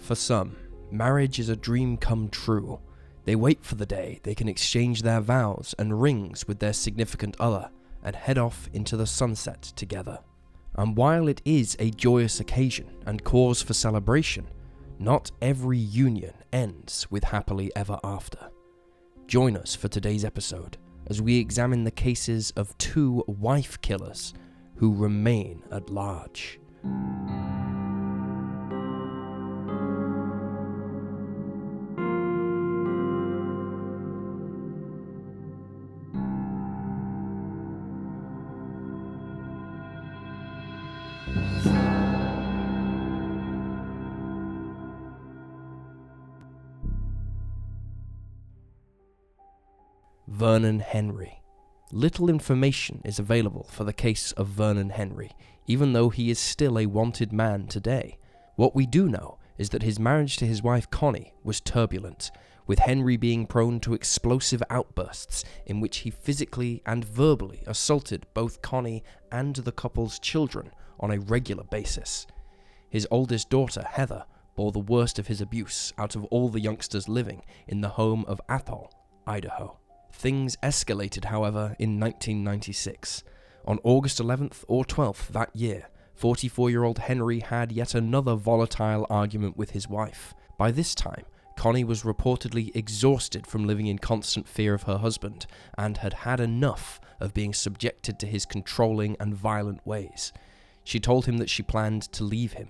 For some, marriage is a dream come true. They wait for the day they can exchange their vows and rings with their significant other and head off into the sunset together. And while it is a joyous occasion and cause for celebration, not every union ends with happily ever after. Join us for today's episode as we examine the cases of two wife killers who remain at large. Vernon Henry. Little information is available for the case of Vernon Henry, even though he is still a wanted man today. What we do know is that his marriage to his wife Connie was turbulent, with Henry being prone to explosive outbursts in which he physically and verbally assaulted both Connie and the couple's children on a regular basis. His oldest daughter, Heather, bore the worst of his abuse out of all the youngsters living in the home of Athol, Idaho. Things escalated, however, in 1996. On August 11th or 12th that year, 44-year-old Henry had yet another volatile argument with his wife. By this time, Connie was reportedly exhausted from living in constant fear of her husband and had had enough of being subjected to his controlling and violent ways. She told him that she planned to leave him.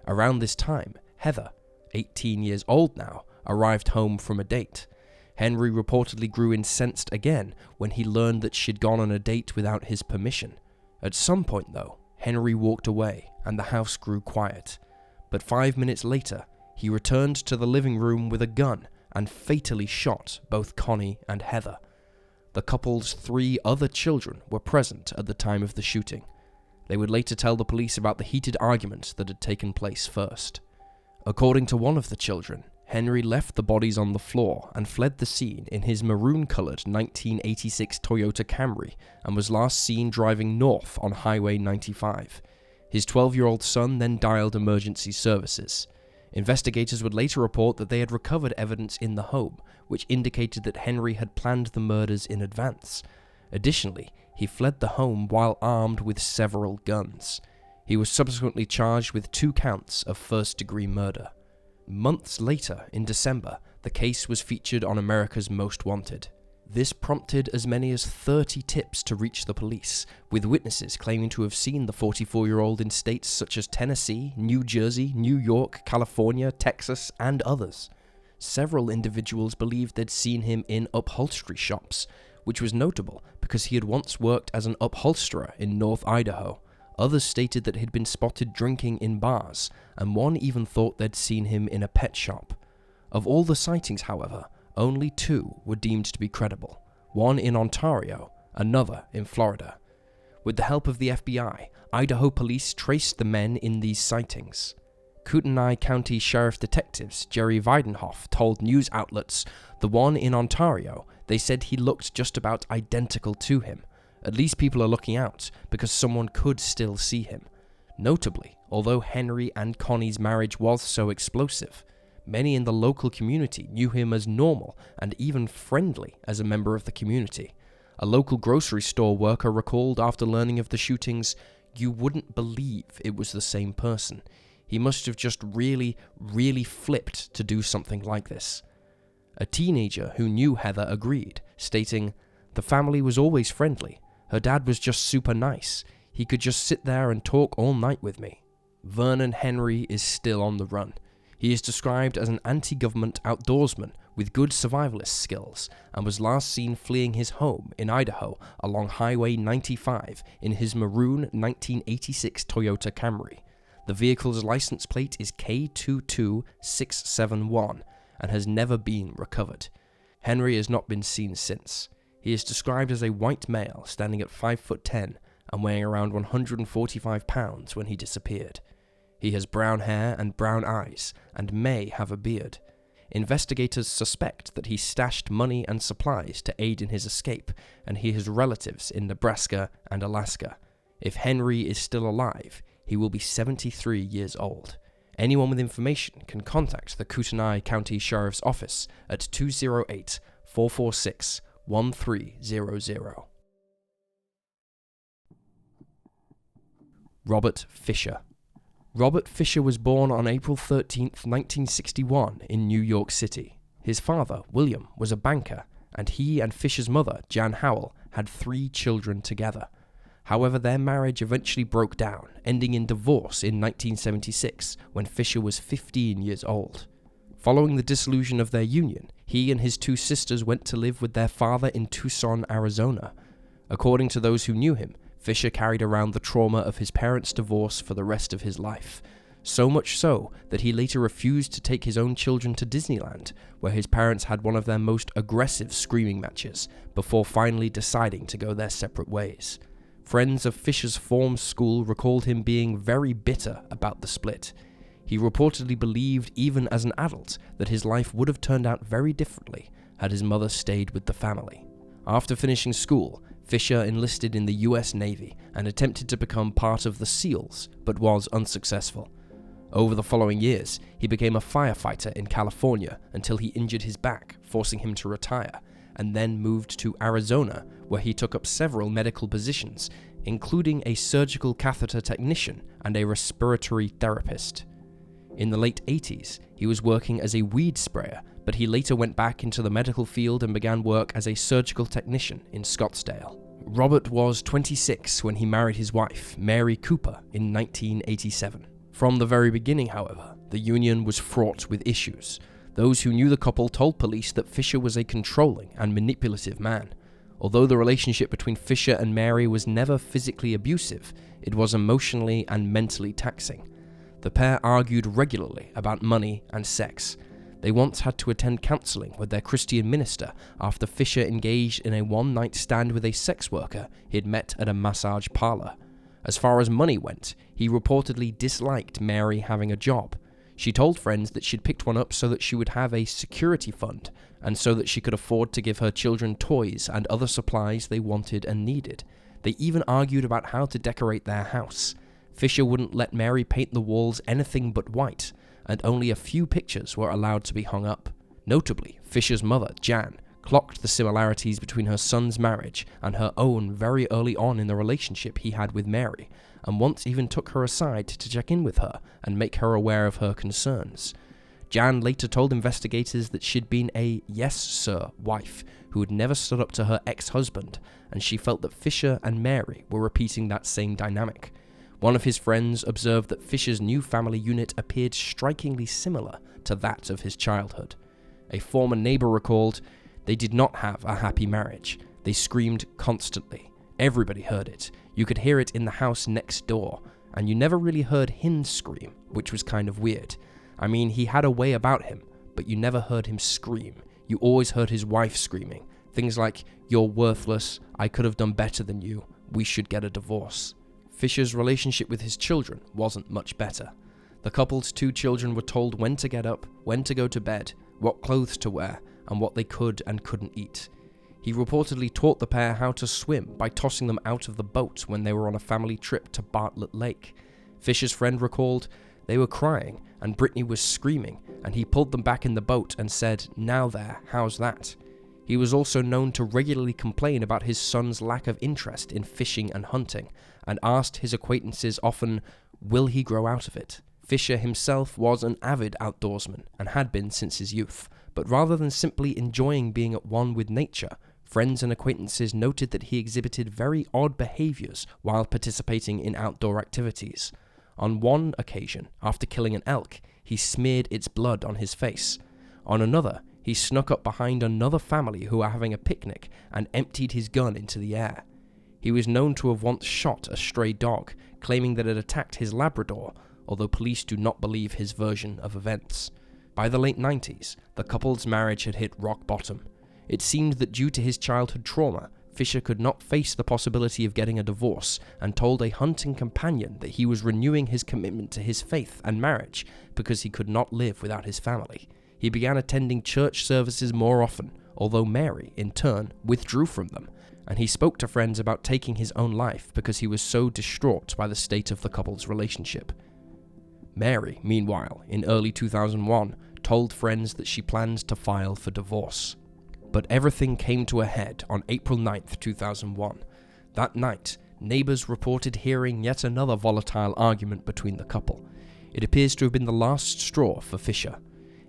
Around this time, Heather, 18 years old now, arrived home from a date. Henry reportedly grew incensed again when he learned that she'd gone on a date without his permission. At some point, though, Henry walked away and the house grew quiet. But 5 minutes later, he returned to the living room with a gun and fatally shot both Connie and Heather. The couple's 3 other children were present at the time of the shooting. They would later tell the police about the heated argument that had taken place first. According to one of the children, Henry left the bodies on the floor and fled the scene in his maroon-colored 1986 Toyota Camry and was last seen driving north on Highway 95. His 12-year-old son then dialed emergency services. Investigators would later report that they had recovered evidence in the home, which indicated that Henry had planned the murders in advance. Additionally, he fled the home while armed with several guns. He was subsequently charged with 2 counts of first-degree murder. Months later, in December, the case was featured on America's Most Wanted. This prompted as many as 30 tips to reach the police, with witnesses claiming to have seen the 44-year-old in states such as Tennessee, New Jersey, New York, California, Texas, and others. Several individuals believed they'd seen him in upholstery shops, which was notable because he had once worked as an upholsterer in North Idaho. Others stated that he'd been spotted drinking in bars, and one even thought they'd seen him in a pet shop. Of all the sightings, however, only 2 were deemed to be credible, one in Ontario, another in Florida. With the help of the FBI, Idaho police traced the men in these sightings. Kootenai County Sheriff Detectives Jerry Weidenhoff told news outlets the one in Ontario, they said he looked just about identical to him. At least people are looking out, because someone could still see him. Notably, although Henry and Connie's marriage was so explosive, many in the local community knew him as normal and even friendly as a member of the community. A local grocery store worker recalled after learning of the shootings, "You wouldn't believe it was the same person. He must have just really flipped to do something like this." A teenager who knew Heather agreed, stating, "The family was always friendly. Her dad was just super nice. He could just sit there and talk all night with me." Vernon Henry is still on the run. He is described as an anti-government outdoorsman with good survivalist skills and was last seen fleeing his home in Idaho along Highway 95 in his maroon 1986 Toyota Camry. The vehicle's license plate is K22671 and has never been recovered. Henry has not been seen since. He is described as a white male standing at 5'10" and weighing around 145 pounds when he disappeared. He has brown hair and brown eyes and may have a beard. Investigators suspect that he stashed money and supplies to aid in his escape, and he has relatives in Nebraska and Alaska. If Henry is still alive, he will be 73 years old. Anyone with information can contact the Kootenai County Sheriff's Office at 208-446-1300. Robert Fisher. Robert Fisher was born on April 13, 1961 in New York City. His father, William, was a banker, and he and Fisher's mother, Jan Howell, had 3 children together. However, their marriage eventually broke down, ending in divorce in 1976 when Fisher was 15 years old. Following the dissolution of their union, he and his 2 sisters went to live with their father in Tucson, Arizona. According to those who knew him, Fisher carried around the trauma of his parents' divorce for the rest of his life. So much so that he later refused to take his own children to Disneyland, where his parents had one of their most aggressive screaming matches, before finally deciding to go their separate ways. Friends of Fisher's former school recalled him being very bitter about the split. He reportedly believed, even as an adult, that his life would have turned out very differently had his mother stayed with the family. After finishing school, Fisher enlisted in the US Navy and attempted to become part of the SEALs, but was unsuccessful. Over the following years, he became a firefighter in California until he injured his back, forcing him to retire, and then moved to Arizona, where he took up several medical positions, including a surgical catheter technician and a respiratory therapist. In the late 80s, he was working as a weed sprayer, but he later went back into the medical field and began work as a surgical technician in Scottsdale. Robert was 26 when he married his wife, Mary Cooper, in 1987. From the very beginning, however, the union was fraught with issues. Those who knew the couple told police that Fisher was a controlling and manipulative man. Although the relationship between Fisher and Mary was never physically abusive, it was emotionally and mentally taxing. The pair argued regularly about money and sex. They once had to attend counseling with their Christian minister after Fisher engaged in a one-night stand with a sex worker he'd met at a massage parlor. As far as money went, he reportedly disliked Mary having a job. She told friends that she'd picked one up so that she would have a security fund, and so that she could afford to give her children toys and other supplies they wanted and needed. They even argued about how to decorate their house. Fisher wouldn't let Mary paint the walls anything but white, and only a few pictures were allowed to be hung up. Notably, Fisher's mother, Jan, clocked the similarities between her son's marriage and her own very early on in the relationship he had with Mary, and once even took her aside to check in with her and make her aware of her concerns. Jan later told investigators that she'd been a yes sir wife who had never stood up to her ex-husband, and she felt that Fisher and Mary were repeating that same dynamic. One of his friends observed that Fisher's new family unit appeared strikingly similar to that of his childhood. A former neighbor recalled, "They did not have a happy marriage. They screamed constantly. Everybody heard it. You could hear it in the house next door, and you never really heard him scream, which was kind of weird. I mean, he had a way about him, but you never heard him scream. You always heard his wife screaming. Things like, 'You're worthless, I could have done better than you, we should get a divorce.'" Fisher's relationship with his children wasn't much better. The couple's 2 children were told when to get up, when to go to bed, what clothes to wear, and what they could and couldn't eat. He reportedly taught the pair how to swim by tossing them out of the boat when they were on a family trip to Bartlett Lake. Fisher's friend recalled, "They were crying, and Brittany was screaming, and he pulled them back in the boat and said, 'Now there, how's that?'" He was also known to regularly complain about his son's lack of interest in fishing and hunting, and asked his acquaintances often, will he grow out of it? Fisher himself was an avid outdoorsman, and had been since his youth, but rather than simply enjoying being at one with nature, friends and acquaintances noted that he exhibited very odd behaviors while participating in outdoor activities. On one occasion, after killing an elk, he smeared its blood on his face. On another, he snuck up behind another family who were having a picnic and emptied his gun into the air. He was known to have once shot a stray dog, claiming that it attacked his Labrador, although police do not believe his version of events. By the late 90s, the couple's marriage had hit rock bottom. It seemed that due to his childhood trauma, Fisher could not face the possibility of getting a divorce, and told a hunting companion that he was renewing his commitment to his faith and marriage because he could not live without his family. He began attending church services more often, although Mary, in turn, withdrew from them, and he spoke to friends about taking his own life because he was so distraught by the state of the couple's relationship. Mary, meanwhile, in early 2001, told friends that she planned to file for divorce. But everything came to a head on April 9th, 2001. That night, neighbors reported hearing yet another volatile argument between the couple. It appears to have been the last straw for Fisher.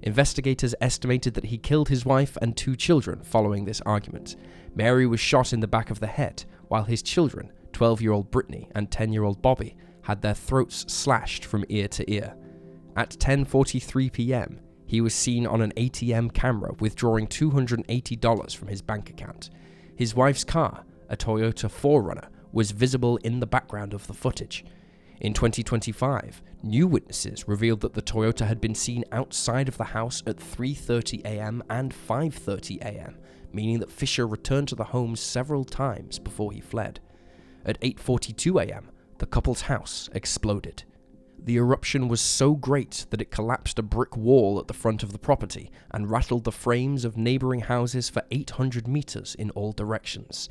Investigators estimated that he killed his wife and 2 children following this argument. Mary was shot in the back of the head, while his children, 12-year-old Brittany and 10-year-old Bobby, had their throats slashed from ear to ear. At 10:43 p.m., he was seen on an ATM camera withdrawing $280 from his bank account. His wife's car, a Toyota 4Runner, was visible in the background of the footage. In 2025, new witnesses revealed that the Toyota had been seen outside of the house at 3:30 a.m. and 5:30 a.m., meaning that Fisher returned to the home several times before he fled. At 8:42 a.m., the couple's house exploded. The eruption was so great that it collapsed a brick wall at the front of the property and rattled the frames of neighboring houses for 800 meters in all directions.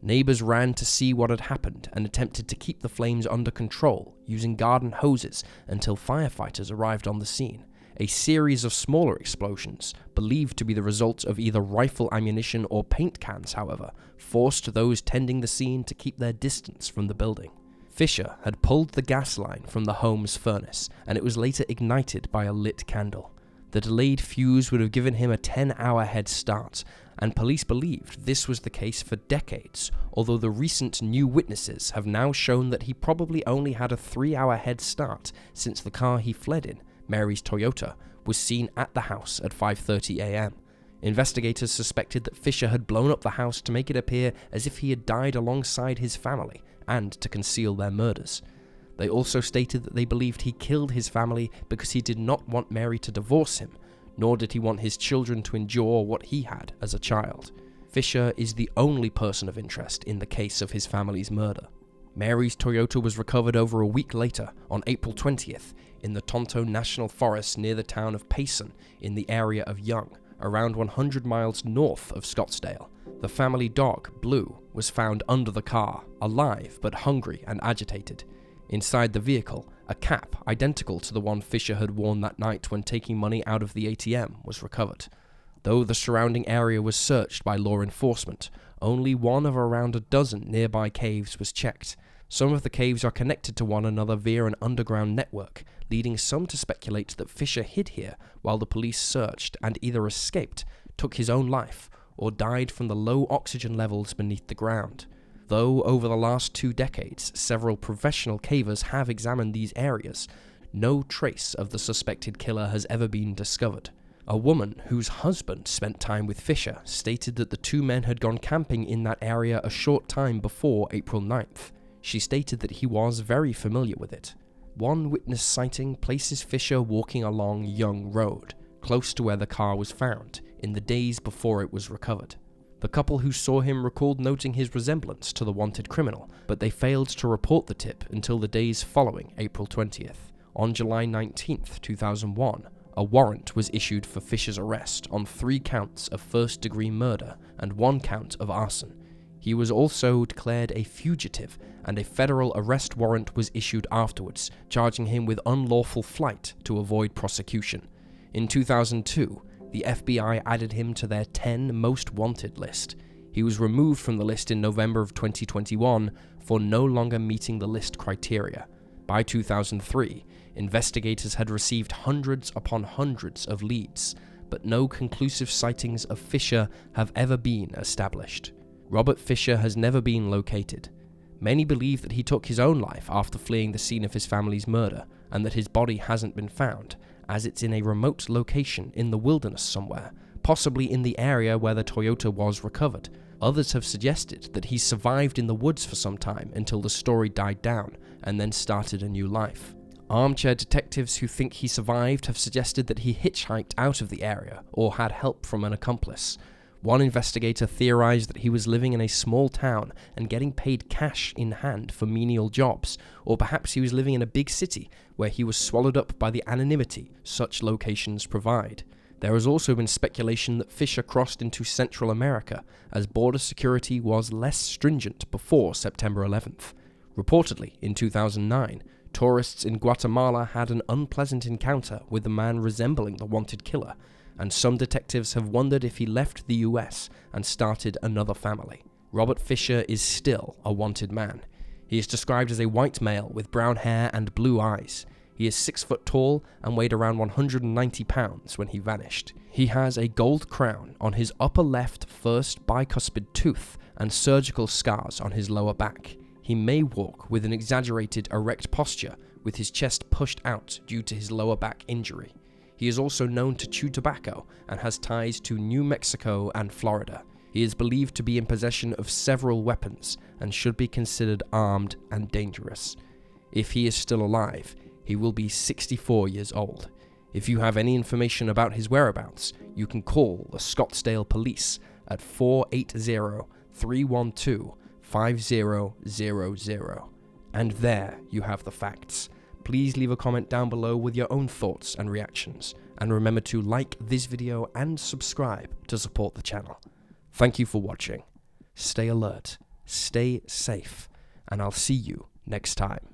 Neighbors ran to see what had happened and attempted to keep the flames under control using garden hoses until firefighters arrived on the scene. A series of smaller explosions, believed to be the result of either rifle ammunition or paint cans, however, forced those tending the scene to keep their distance from the building. Fisher had pulled the gas line from the home's furnace, and it was later ignited by a lit candle. The delayed fuse would have given him a 10-hour head start, and police believed this was the case for decades, although the recent new witnesses have now shown that he probably only had a 3-hour head start since the car he fled in, Mary's Toyota, was seen at the house at 5:30 a.m. Investigators suspected that Fisher had blown up the house to make it appear as if he had died alongside his family and to conceal their murders. They also stated that they believed he killed his family because he did not want Mary to divorce him, nor did he want his children to endure what he had as a child. Fisher is the only person of interest in the case of his family's murder. Mary's Toyota was recovered over a week later, on April 20th, in the Tonto National Forest near the town of Payson in the area of Young, around 100 miles north of Scottsdale. The family dog, Blue, was found under the car, alive but hungry and agitated. Inside the vehicle, a cap identical to the one Fisher had worn that night when taking money out of the ATM was recovered. Though the surrounding area was searched by law enforcement, only one of around a dozen nearby caves was checked. Some of the caves are connected to one another via an underground network, leading some to speculate that Fisher hid here while the police searched and either escaped, took his own life, or died from the low oxygen levels beneath the ground. Though over the last 2 decades, several professional cavers have examined these areas, no trace of the suspected killer has ever been discovered. A woman whose husband spent time with Fisher stated that the 2 men had gone camping in that area a short time before April 9th. She stated that he was very familiar with it. One witness sighting places Fisher walking along Young Road, close to where the car was found, in the days before it was recovered. The couple who saw him recalled noting his resemblance to the wanted criminal, but they failed to report the tip until the days following April 20th. On July 19th, 2001, a warrant was issued for Fisher's arrest on 3 counts of first-degree murder and 1 count of arson. He was also declared a fugitive, and a federal arrest warrant was issued afterwards, charging him with unlawful flight to avoid prosecution. In 2002, the FBI added him to their 10 most wanted list. He was removed from the list in November of 2021 for no longer meeting the list criteria. By 2003, investigators had received hundreds upon hundreds of leads, but no conclusive sightings of Fisher have ever been established. Robert Fisher has never been located. Many believe that he took his own life after fleeing the scene of his family's murder, and that his body hasn't been found, as it's in a remote location in the wilderness somewhere, possibly in the area where the Toyota was recovered. Others have suggested that he survived in the woods for some time until the story died down, and then started a new life. Armchair detectives who think he survived have suggested that he hitchhiked out of the area, or had help from an accomplice. One investigator theorized that he was living in a small town and getting paid cash in hand for menial jobs, or perhaps he was living in a big city where he was swallowed up by the anonymity such locations provide. There has also been speculation that Fisher crossed into Central America, as border security was less stringent before September 11th. Reportedly, in 2009, Tourists in Guatemala had an unpleasant encounter with a man resembling the wanted killer, and some detectives have wondered if he left the US and started another family. Robert Fisher is still a wanted man. He is described as a white male with brown hair and blue eyes. He is 6 foot tall and weighed around 190 pounds when he vanished. He has a gold crown on his upper left first bicuspid tooth and surgical scars on his lower back. He may walk with an exaggerated erect posture with his chest pushed out due to his lower back injury. He is also known to chew tobacco and has ties to New Mexico and Florida. He is believed to be in possession of several weapons and should be considered armed and dangerous. If he is still alive, he will be 64 years old. If you have any information about his whereabouts, you can call the Scottsdale Police at 480-312-5000. And there you have the facts. Please leave a comment down below with your own thoughts and reactions, and remember to like this video and subscribe to support the channel. Thank you for watching. Stay alert, stay safe, and I'll see you next time.